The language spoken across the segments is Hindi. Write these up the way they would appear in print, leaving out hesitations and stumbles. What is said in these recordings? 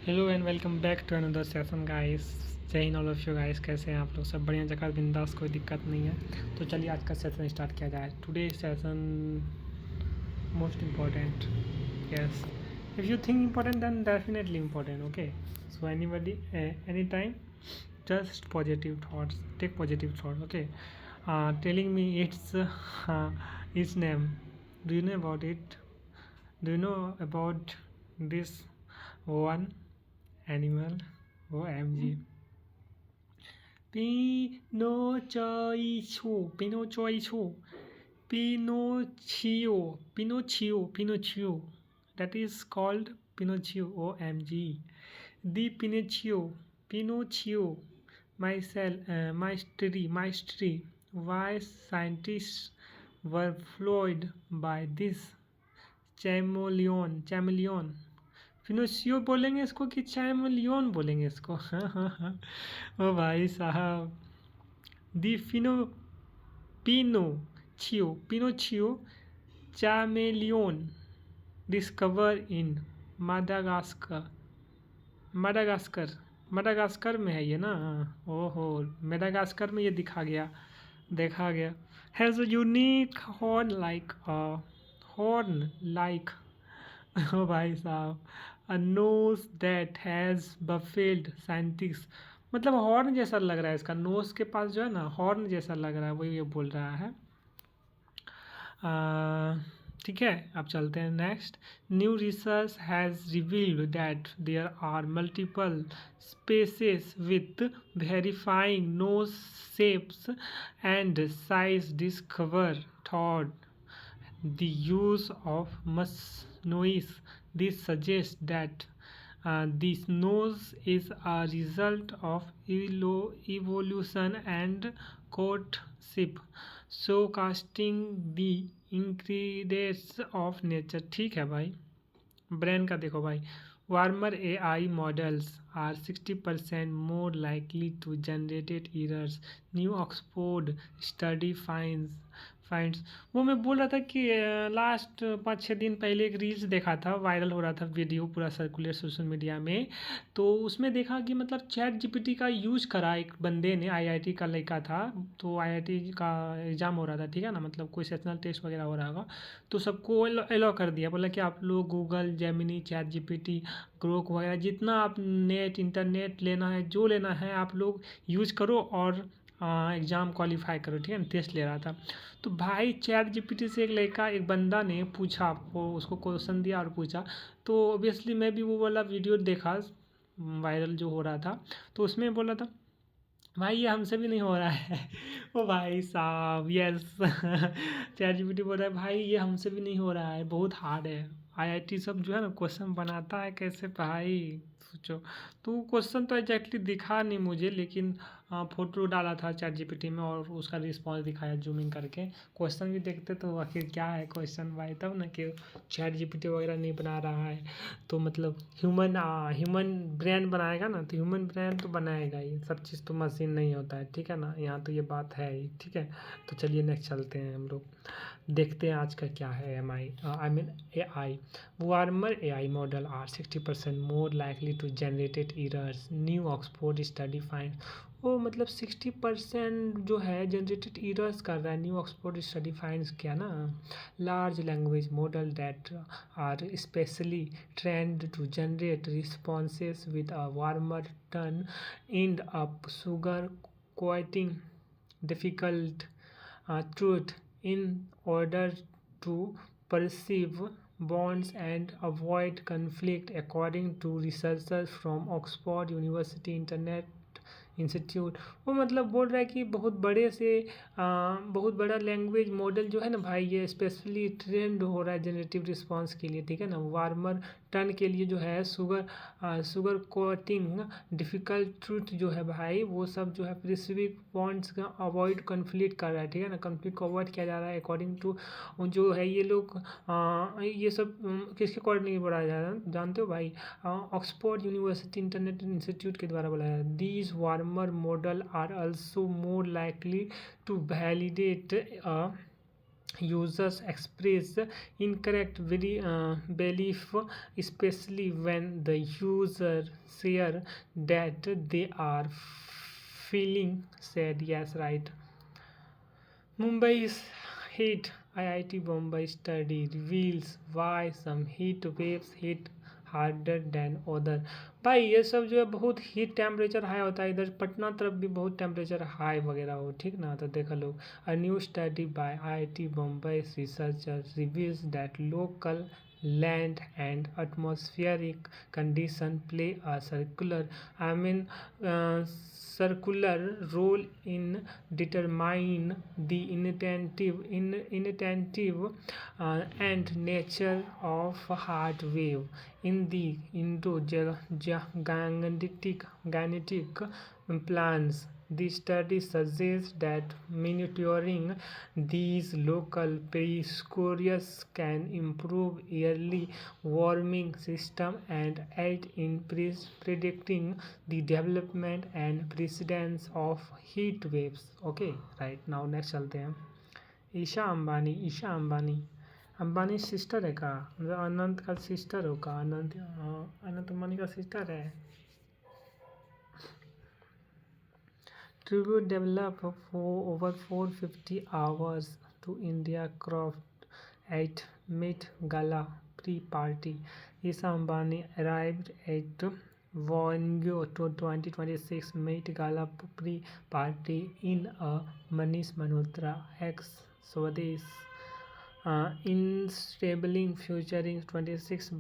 Hello and welcome back to another session guys. जय हिंद ऑल ऑफ यू गाइस। कैसे हैं आप लोग? सब बढ़िया, जगह बिंदास, कोई दिक्कत नहीं है। तो चलिए आज का सेशन स्टार्ट किया जाए। Today session most important. Yes, if you think important than definitely important. Okay, so anybody any time just positive thoughts, take positive thought. Okay, telling me its name. Do you know about it? Do you know about this one animal? OMG. Pinocchio. Pinocchio. That is called Pinocchio. OMG. The Pinocchio. Mystery. Why scientists were floored by this chameleon. फिनोशियो बोलेंगे इसको कि चैमलियन बोलेंगे इसको? हाँ हाँ हाँ। ओ भाई साहब, the Pinocchio chameleon discover in Madagascar. Madagascar में है ये ना? ओहो, मेडागास्कर में ये देखा गया has a unique horn like ओ भाई साहब, a nose that has baffled scientist. मतलब हॉर्न जैसा लग रहा है इसका, नोज के पास जो है ना हॉर्न जैसा लग रहा है, वही ये बोल रहा है। ठीक है, अब चलते हैं next. New research has revealed that there are multiple species with verifying nose shapes and size discover thought the use of noise. This suggests that this nose is a result of evolution and courtship, showcasing the ingredients of nature. ठीक है भाई, ब्रेन का देखो भाई। Warmer AI models are 60% more likely to generate errors. New Oxford study finds वो मैं बोल रहा था कि लास्ट 5-6 दिन पहले एक रील्स देखा था, वायरल हो रहा था वीडियो, पूरा सर्कुलेट सोशल मीडिया में। तो उसमें देखा कि मतलब ChatGPT का यूज़ करा एक बंदे ने, IIT का लड़का था। तो IIT का एग्ज़ाम हो रहा था, ठीक है ना, मतलब कोई सेशनल टेस्ट वगैरह हो रहा होगा। तो सबको अलाउ कर दिया, बोला कि आप लोग गूगल, जेमिनी, ChatGPT, ग्रोक वगैरह जितना आप नेट इंटरनेट लेना है, जो लेना है आप लोग यूज करो और एग्ज़ाम क्वालिफाई करो, ठीक है ना। टेस्ट ले रहा था तो भाई ChatGPT से एक बंदा ने पूछा, वो उसको क्वेश्चन दिया और पूछा। तो ऑब्वियसली मैं भी वो वाला वीडियो देखा, वायरल जो हो रहा था। तो उसमें बोला था भाई ये हमसे भी नहीं हो रहा है। ओ भाई साहब, यस। ChatGPT बोल रहा है भाई ये हमसे भी नहीं हो रहा है, बहुत हार्ड है। IIT सब जो है ना क्वेश्चन बनाता है कैसे भाई, सोचो। तो क्वेश्चन तो एग्जैक्टली दिखा नहीं मुझे, लेकिन फ़ोटो डाला था ChatGPT में और उसका रिस्पॉन्स दिखाया जूमिंग करके। क्वेश्चन भी देखते तो आखिर क्या है क्वेश्चन भाई, तब ना कि ChatGPT वगैरह नहीं बना रहा है। तो मतलब ह्यूमन ब्रेन बनाएगा ना, तो ह्यूमन ब्रेन तो बनाएगा ही, सब चीज़ तो मशीन नहीं होता है, ठीक है ना। यहाँ तो ये बात है ही, ठीक है। तो चलिए नेक्स्ट चलते हैं, हम लोग देखते हैं आज का क्या है। I mean AI warmer AI model are 60% more likely to generated errors, new Oxford study find. वो मतलब 60% जो है जनरेटेड एरर्स कर रहा है, न्यू ऑक्सफोर्ड स्टडी फाइंड्स क्या ना। Large language model that are specially trained to generate responses with a warmer tone end up sugar coating difficult truth in order to perceive bonds and avoid conflict, according to researchers from Oxford University Internet institute. वो मतलब बोल रहा है कि बहुत बड़ा लैंग्वेज मॉडल जो है ना भाई, ये स्पेशली ट्रेंड हो रहा है जनरेटिव रिस्पांस के लिए, ठीक है ना। वार्मर टन के लिए जो है शुगर कोटिंग डिफ़िकल्ट ट्रूथ जो है भाई, वो सब जो है स्पेसिफिक पॉइंट्स का अवॉइड कन्फ्लिक्ट कर रहा है, ठीक है ना। कन्फ्लिक्ट को अवॉइड किया जा रहा है अकॉर्डिंग टू जो है ये लोग। ये सब किसके अकॉर्डिंग बढ़ाया जा रहा है जानते हो भाई? ऑक्सफोर्ड यूनिवर्सिटी इंटरनेट इंस्टीट्यूट के द्वारा बोला है। These warmer model are also more likely to validate users express incorrect belief, especially when the user share that they are feeling sad. Yes, right. Mumbai's heat. IIT Bombay study reveals why some heat waves hit harder than other. भाई ये सब जो है बहुत हीट टेम्परेचर हाई होता है, इधर पटना तरफ भी बहुत टेम्परेचर हाई वगैरह हो, ठीक ना। तो देखो लोग, a new study bye IIT Bombay researchers reveals that local land and atmospheric condition play a I mean circular role in determine the inattentive and nature of heart wave in the Gangetic plants. The study suggests that monitoring these local precursors can improve yearly warming system and aid in predicting the development and precedence of heat waves. Okay, right now next चलते हैं। ईशा अंबानी अंबानी सिस्टर है का, मतलब अनंत का सिस्टर हो का, अनंत अंबानी का सिस्टर है। Tribute developed for over 450 hours to India craft at Met Gala pre-party. Isha Ambani arrived at Vongo to 2026 Met Gala pre-party in a Manish Malhotra ex Swadesh instabling featuring 26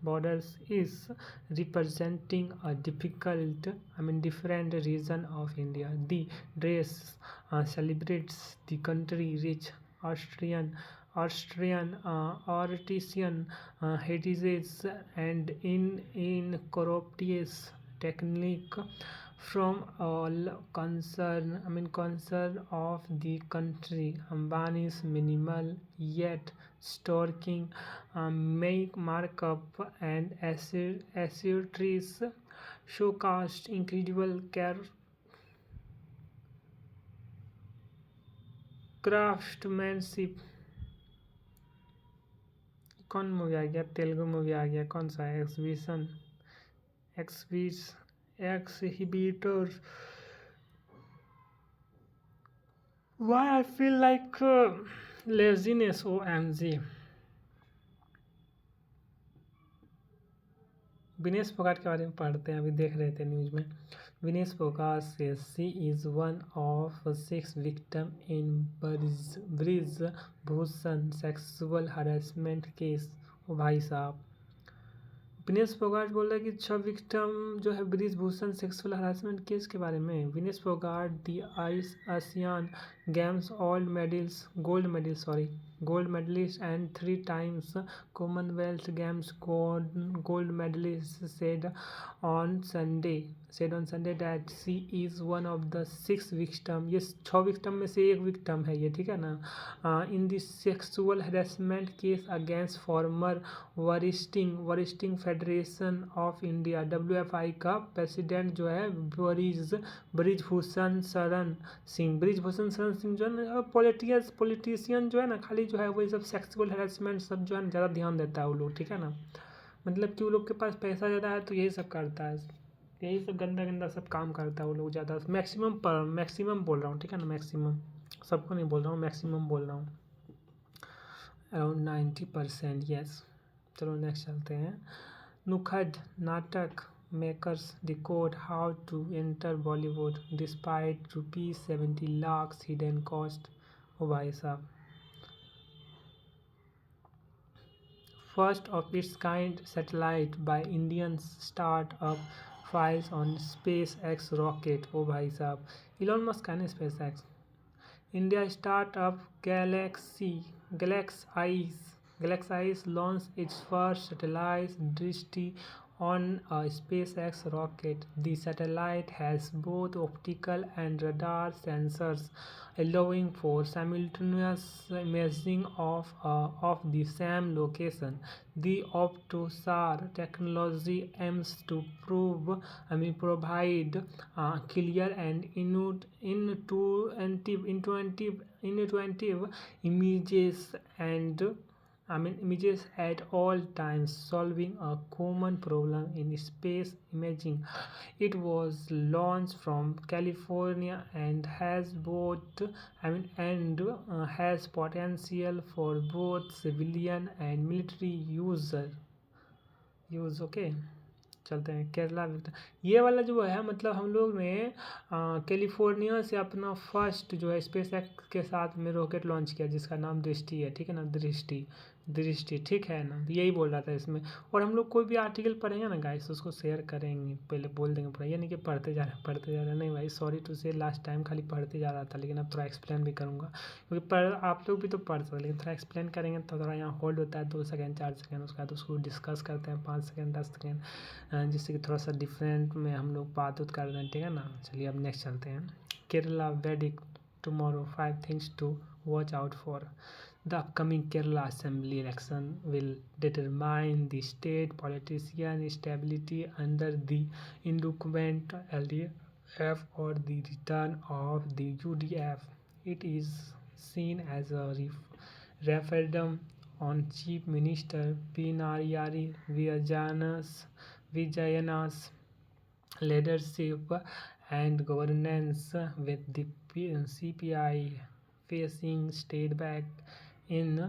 borders is representing a different region of India. The dress celebrates the country rich Austrian artisan heritage and incorporates technique from all concern of the country. Ambani's minimal yet striking make markup and accessories showcased incredible craftsmanship। कौन मूवी आ गया, तेलुगु मूवी आ गया, कौन सा exhibition exhibitors। Why I feel like laziness, OMG। Vinesh Phogat के बारे में पढ़ते हैं, अभी देख रहे थे न्यूज़ में। विनेश फोगाट से she is one of 6 victim in Brij Bhushan sexual harassment case. ओ भाई साहब, विनेश फोगाट बोल रहा है कि 6 विक्टिम जो है Brij Bhushan sexual harassment case के बारे में। Vinesh Phogat the Asian games gold medallist and 3 times Commonwealth Games gold medalist said on Sunday that she is one of the 6 victim। ये 6 विक्टिम में से एक विक्टिम है ये, ठीक है ना। In the sexual harassment case against former wrestling federation of India WFI का प्रेसिडेंट जो है ब्रिजभूषण शरण सिंह जो है ना, पॉलिटिशियन जो है ना, खाली जो है वही सब सेक्सुअल हरासमेंट सब जो है ना ज़्यादा ध्यान देता है वो लोग, ठीक है ना। मतलब कि वो लोग के पास पैसा ज़्यादा है तो यही सब करता है, यही सब गंदा सब काम करता है वो लोग ज़्यादा। मैक्सिमम बोल रहा हूँ, ठीक है ना, मैक्सिमम, सबको नहीं बोल रहा हूँ, मैक्सिमम बोल रहा हूँ, अराउंड 90%। यस, चलो नेक्स्ट चलते हैं। नुक्कड़ नाटक makers decode how to enter Bollywood despite ₹70 lakhs hidden cost। ओ भाई साहब, first of its kind satellite by Indian startup files on SpaceX rocket। ओ भाई साहब, इलॉन मस्क है ना SpaceX। India startup Galaxize launched its first satellite Drishti On a SpaceX rocket, the satellite has both optical and radar sensors, allowing for simultaneous imaging of the same location. The Optosar technology aims to provide clear and intuitive images images at all times, solving a common problem in space imaging. It was launched from California and has both and has potential for both civilian and military use okay. चलते हैं केरला में। ये वाला जो है मतलब हम लोग ने कैलिफोर्निया से अपना फर्स्ट जो है स्पेस एक्स के साथ में रॉकेट लॉन्च किया जिसका नाम दृष्टि है, ठीक है ना, दृष्टि दृष्टि, ठीक है ना, यही बोल रहा था इसमें। और हम लोग कोई भी आर्टिकल पढ़ेंगे ना गाइस उसको शेयर करेंगे, पहले बोल देंगे पूरा, ये नहीं कि पढ़ते जा रहे हैं, नहीं भाई सॉरी टू से लास्ट टाइम खाली पढ़ते जा रहा था, लेकिन अब थोड़ा एक्सप्लेन भी करूँगा क्योंकि आप लोग भी तो पढ़ सकते, लेकिन थोड़ा एक्सप्लेन करेंगे तो थोड़ा यहाँ होल्ड होता है 2 सेकेंड 4 सेकेंड, उसके बाद उसको डिस्कस करते हैं 5 सेकेंड 10 सेकेंड, जिससे कि थोड़ा सा डिफरेंट में हम लोग बात उत कर रहे हैं, ठीक है ना। चलिए अब नेक्स्ट चलते हैं। Kerala verdict tomorrow 5 things to watch out for. The upcoming Kerala Assembly election will determine the state politician stability under the incumbent LDF or the return of the UDF. It is seen as a referendum on Chief Minister Pinariyari Vijayana's leadership and governance, with the CPI facing state back in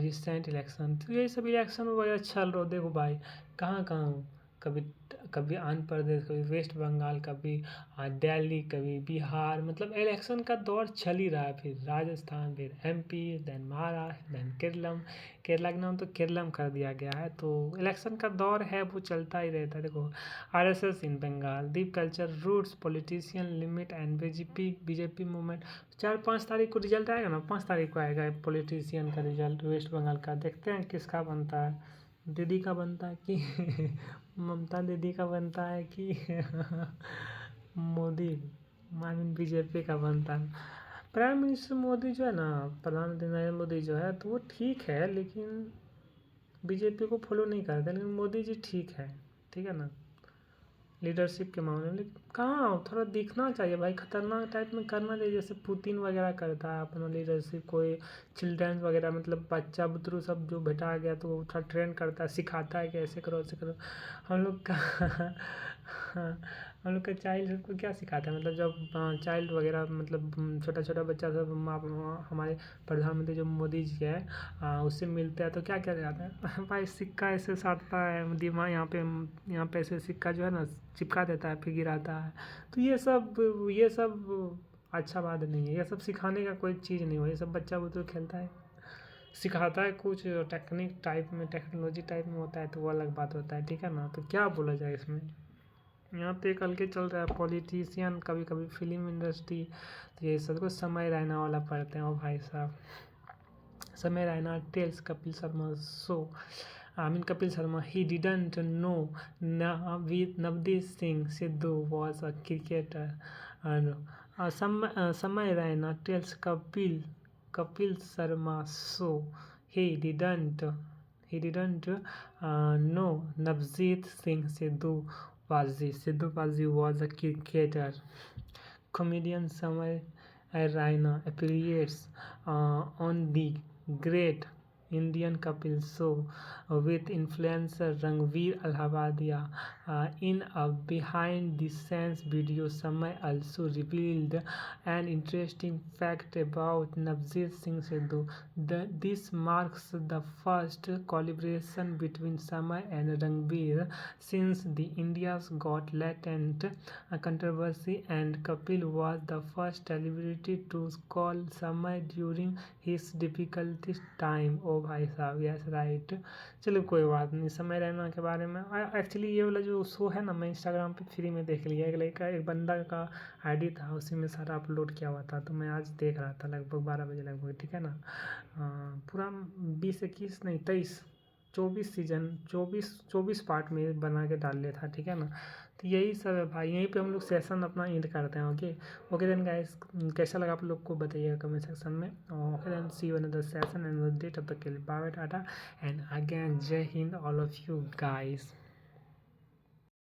recent election. तो यही सब इलेक्शन वगैरह चल रहा, देखो भाई कहाँ कहाँ, कभी कभी आंध्र प्रदेश, कभी वेस्ट बंगाल, कभी दिल्ली, कभी बिहार, मतलब इलेक्शन का दौर चल ही रहा है। फिर राजस्थान, फिर MP, then Maharashtra, then Kerala का नाम तो केरलम कर दिया गया है। तो इलेक्शन का दौर है वो चलता ही रहता है। देखो RSS in Bengal, deep culture roots politician limit and BJP movement. 4-5 तारीख को रिजल्ट आएगा ना, 5 तारीख को आएगा पॉलिटिशियन का रिजल्ट वेस्ट बंगाल का। देखते हैं किसका बनता है, दीदी का बनता है कि ममता दीदी का बनता है कि मोदी BJP का बनता है। प्राइम मिनिस्टर मोदी जो है ना, प्रधानमंत्री नरेंद्र मोदी जो है, तो वो ठीक है लेकिन BJP को फॉलो नहीं करते, लेकिन मोदी जी ठीक है ना लीडरशिप के मामले में। लेकिन कहाँ थोड़ा दिखना चाहिए भाई, खतरनाक टाइप में करना चाहिए, जैसे पुतिन वगैरह करता है अपना लीडरशिप। कोई चिल्ड्रंस वगैरह मतलब बच्चा बुतरू सब जो बैठा गया तो वो थोड़ा ट्रेन करता है, सिखाता है कि ऐसे करो ऐसे करो। हम लोग का हम लोग का चाइल्ड को क्या सिखाता है, मतलब जब चाइल्ड वगैरह मतलब छोटा छोटा बच्चा सब हमारे प्रधानमंत्री जो मोदी जी है उससे मिलते हैं तो क्या क्या जाता है भाई, सिक्का ऐसे साटता है, दिमाग यहाँ पे ऐसे सिक्का जो है ना चिपका देता है, फिर गिराता है। तो ये सब अच्छा बात नहीं है, ये सब सिखाने का कोई चीज़ नहीं हो, ये सब बच्चा बुतरू खेलता है, सिखाता है कुछ टेक्निक टाइप में, टेक्नोलॉजी टाइप में होता है तो वो अलग बात होता है, ठीक है ना। तो क्या बोला जाए इसमें, यहाँ पे कल के चल रहा है पॉलिटिशियन, कभी कभी फिल्म इंडस्ट्री, तो ये सब कुछ समय रैना वाला पढ़ते हैं। और भाई साहब Samay Raina tells Kapil Sharma show, Kapil Sharma, he didn't know Navdeep Singh Sidhu was a cricketer. And Samay Raina tells Kapil Sharma so he didn't know Navdeep Singh Sidhu was a cricketer. Comedian Samay Raina appears on the Great Indian Kapil Show with influencer Rangveer Alhabadia. In a behind-the-scenes video, Samay also revealed an interesting fact about Navdeep Singh Sidhu. This marks the first collaboration between Samay and Rangveer since the India's Got Latent controversy, and Kapil was the first celebrity to call Samay during his difficulty time. ओ भाई साहब, यस राइट। चलो कोई बात नहीं, समय रैना के बारे में एक्चुअली ये वाला जो शो है ना, मैं इंस्टाग्राम पे फ्री में देख लिया, एक बंदा का आईडी था, उसी में सारा अपलोड किया हुआ था, तो मैं आज देख रहा था लगभग 12 बजे लगभग, ठीक है ना। पूरा 20 21 नहीं 23 24 सीजन 24 पार्ट में बना के डाल लिया था, ठीक है ना। तो यही सब है भाई, यहीं पे हम लोग सेशन अपना एंड करते हैं। ओके ओके देन गाइस, कैसा लगा आप लोग को बताइएगा कमेंट सेक्शन में। Okay then see you in the session and day, तब तक के लिए bye bye tata and again जय हिंद ऑल ऑफ यू गाइस।